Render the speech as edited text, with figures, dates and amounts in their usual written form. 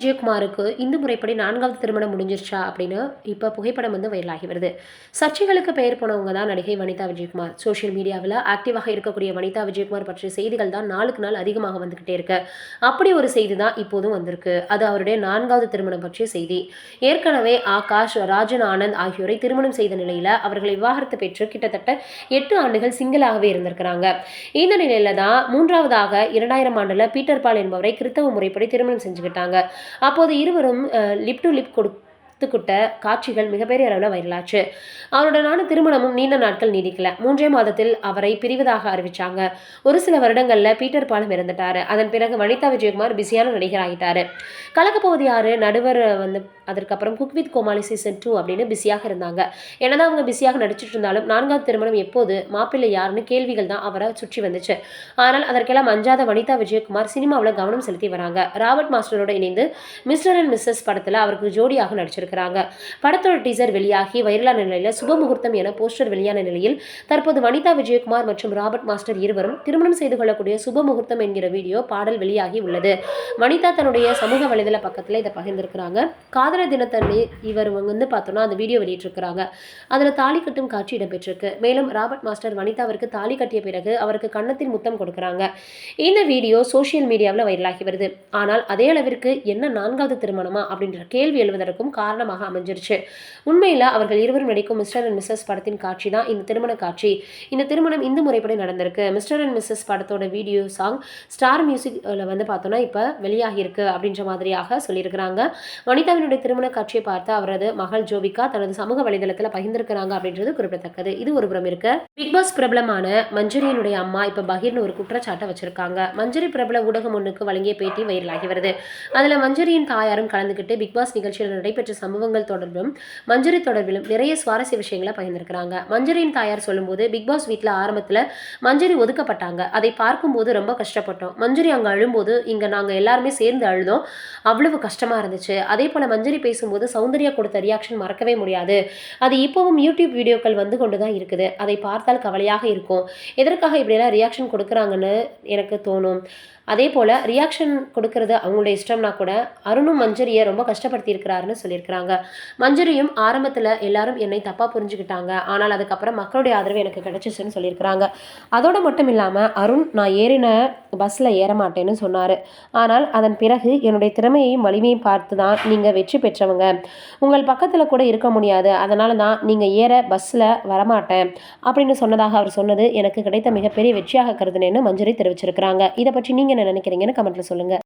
விஜயகுமாருக்கு இந்து முறைப்படி 4வது திருமணம் முடிஞ்சிருச்சா அப்படின்னு இப்போ புகைப்படம் வைரலாகி வருது. சர்ச்சைகளுக்கு பெயர் போனவங்க தான் நடிகை வனிதா விஜயகுமார். சோஷியல் மீடியாவில் ஆக்டிவாக இருக்கக்கூடிய வனிதா விஜயகுமார் பற்றிய செய்திகள் தான் நாளுக்கு நாள் அதிகமாக வந்துகிட்டே இருக்கு. அப்படி ஒரு செய்தி தான் இப்போதும் வந்திருக்கு. அது அவருடைய 4வது திருமணம் பற்றிய செய்தி. ஏற்கனவே ஆகாஷ், ராஜன் ஆனந்த் ஆகியோரை திருமணம் செய்த நிலையில அவர்களை விவாகரத்து பெற்று கிட்டத்தட்ட 8 ஆண்டுகள் சிங்கிளாகவே இருந்திருக்கிறாங்க. இந்த நிலையில தான் 3வதாக 2000 ஆண்டுல பீட்டர் பால் என்பவரை கிறிஸ்தவ முறைப்படி திருமணம் செஞ்சுக்கிட்டாங்க. அப்போது இருவரும் லிப் டு லிப் கொடுத்துக்கிட்ட காட்சிகள் மிகப்பெரிய அளவில் வைரலாச்சு. அவருடனான திருமணமும் நீண்ட நாட்கள் நீடிக்கல. 3 மாதத்தில் அவரை பிரிவதாக அறிவிச்சாங்க. ஒரு சில வருடங்கள்ல பீட்டர் பாலும் இறந்துட்டாரு. அதன் பிறகு வனிதா விஜயகுமார் பிஸியான நடிகர் ஆகிட்டாரு. கலக்கப்போவது யாரு நடுவர் அதற்கப்புறம் குக் வித் கோமாளி சீசன் 2 அப்படின்னு பிஸியாக இருந்தாங்க. என்னதான் அவங்க பிஸியாக நடிச்சிட்டு இருந்தாலும் 4வது திருமணம் எப்போது, மாப்பிள்ளை யாருன்னு கேள்விகள் தான் அவரை சுற்றி வந்துச்சு. ஆனால் அதற்கெல்லாம் அஞ்சாத வனிதா விஜயகுமார் சினிமாவில் கவனம் செலுத்தி வராங்க. ராபர்ட் மாஸ்டரோட இணைந்து மிஸ்டர் அண்ட் மிஸ்ஸஸ் படத்தில் அவருக்கு ஜோடியாக நடிச்சிருக்கிறாங்க. படத்தோட டீசர் வெளியாகி வைரலான நிலையில் சுபமுகூர்த்தம் என போஸ்டர் வெளியான நிலையில் தற்போது வனிதா விஜயகுமார் மற்றும் ராபர்ட் மாஸ்டர் இருவரும் திருமணம் செய்து கொள்ளக்கூடிய சுபமுகூர்த்தம் என்கிற வீடியோ பாடல் வெளியாகி உள்ளது. வனிதா தன்னுடைய சமூக வலைதள பக்கத்தில் இதை பகிர்ந்திருக்கிறாங்க. காதலர் தினத்தன்று இவர் பார்த்தோம்னா அந்த வீடியோ வெளியிட்டிருக்கிறாங்க. அதில் தாலி கட்டும் காட்சி இடம்பெற்றிருக்கு. மேலும் ராபர்ட் மாஸ்டர் வனிதாவிற்கு தாலி கட்டிய பிறகு அவருக்கு கன்னத்தில் முத்தம் கொடுக்குறாங்க. இந்த வீடியோ சோஷியல் மீடியாவில் வைரலாகி வருது. ஆனால் அதே அளவிற்கு என்ன 4வது திருமணமா அப்படின்ற கேள்வி எழுவதற்கும் காரணமாக அமைஞ்சிருச்சு. உண்மையில் அவர்கள் இருவரும் நடிக்கும் மிஸ்டர் அண்ட் மிஸ்ஸஸ் படத்தின் காட்சி தான் இந்த திருமண காட்சி. இந்த திருமணம் இந்து முறைப்படி நடந்திருக்கு. மிஸ்டர் அண்ட் மிஸ்ஸஸ் படத்தோட வீடியோ சாங் ஸ்டார் மியூசிக்ல பார்த்தோம்னா இப்போ வெளியாகி இருக்கு அப்படின்ற மாதிரியாக சொல்லியிருக்கிறாங்க. வனிதாவினுடைய திருமண காட்சியை பார்த்து அவரது மகள் ஜோவிகா தனது சமூக வலைதளத்தில் பகிர்ந்திருக்கிறாங்க அப்படின்றது குறிப்பிடத்தக்கது. இது ஒரு புறம் இருக்க, பிக் பாஸ் பிரபலமான மஞ்சரியினுடைய அம்மா இப்ப பகீர்னு ஒரு குற்றச்சாட்டை வச்சிருக்காங்க. மஞ்சரி பிரபல ஊடகம் ஒன்றுக்கு வழங்கிய பேட்டி வைரலாகி வருது. அதுல மஞ்சரியின் தாயாரும் கலந்துகிட்டு பிக் பாஸ் நிகழ்ச்சியில் நடைபெற்ற சம்பவங்கள் தொடர்பிலும் மஞ்சரி தொடர்பிலும் நிறைய சுவாரஸ்ய விஷயங்களை பகிர்ந்திருக்கிறாங்க. மஞ்சரியின் தாயார் சொல்லும்போது, பிக் பாஸ் வீட்டுல ஆரம்பத்துல மஞ்சரி ஒதுக்கப்பட்டாங்க. அதை பார்க்கும்போது ரொம்ப கஷ்டப்பட்டோம். மஞ்சரி அங்க அழும்போது இங்க நாங்க எல்லாருமே சேர்ந்து அழுதோம். அவ்வளவு கஷ்டமா இருந்துச்சு. அதே போல மஞ்சரி பேசும்போது சௌந்தர்யா கொடுத்த ரியாக்ஷன் மறக்கவே முடியாது. அது இப்பவும் யூடியூப் வீடியோக்கள் வந்து கொண்டுதான் இருக்குது. அதை பார்த்தால் கவலையாக இருக்கும். எதற்காக இப்படியெல்லாம் ரியாக்ஷன் கொடுக்குறாங்கன்னு எனக்கு தோணும். அதே போல் ரியாக்ஷன் கொடுக்கறது அவங்களுடைய இஷ்டம்னா கூட அருணும் மஞ்சரியை ரொம்ப கஷ்டப்படுத்தி இருக்கிறாருன்னு சொல்லியிருக்கிறாங்க. மஞ்சரியும் ஆரம்பத்தில் எல்லாரும் என்னை தப்பாக புரிஞ்சுக்கிட்டாங்க. ஆனால் அதுக்கப்புறம் மக்களுடைய ஆதரவு எனக்கு கிடைச்சிச்சுன்னு சொல்லியிருக்கிறாங்க. அதோடு மட்டும் இல்லாமல் அருண் நான் ஏறின பஸ்ஸில் ஏற மாட்டேன்னு சொன்னார். ஆனால் அதன் பிறகு என்னுடைய திறமையையும் வலிமையும் பார்த்து தான் நீங்கள் வெற்றி பெற்றவங்க. உங்கள் பக்கத்தில் கூட இருக்க முடியாது. அதனால தான் நீங்கள் ஏற பஸ்ஸில் வரமாட்டேன் அப்படின்னு சொன்னதாக அவர் சொன்னது எனக்கு கிடைத்த மிகப்பெரிய வெற்றியாக கருதுனேன்னு மஞ்சரி தெரிவிச்சிருக்கிறாங்க. இதை பற்றி நீங்கள் என்ன நினைக்கிறீங்கன்னு கமெண்ட்ல சொல்லுங்க.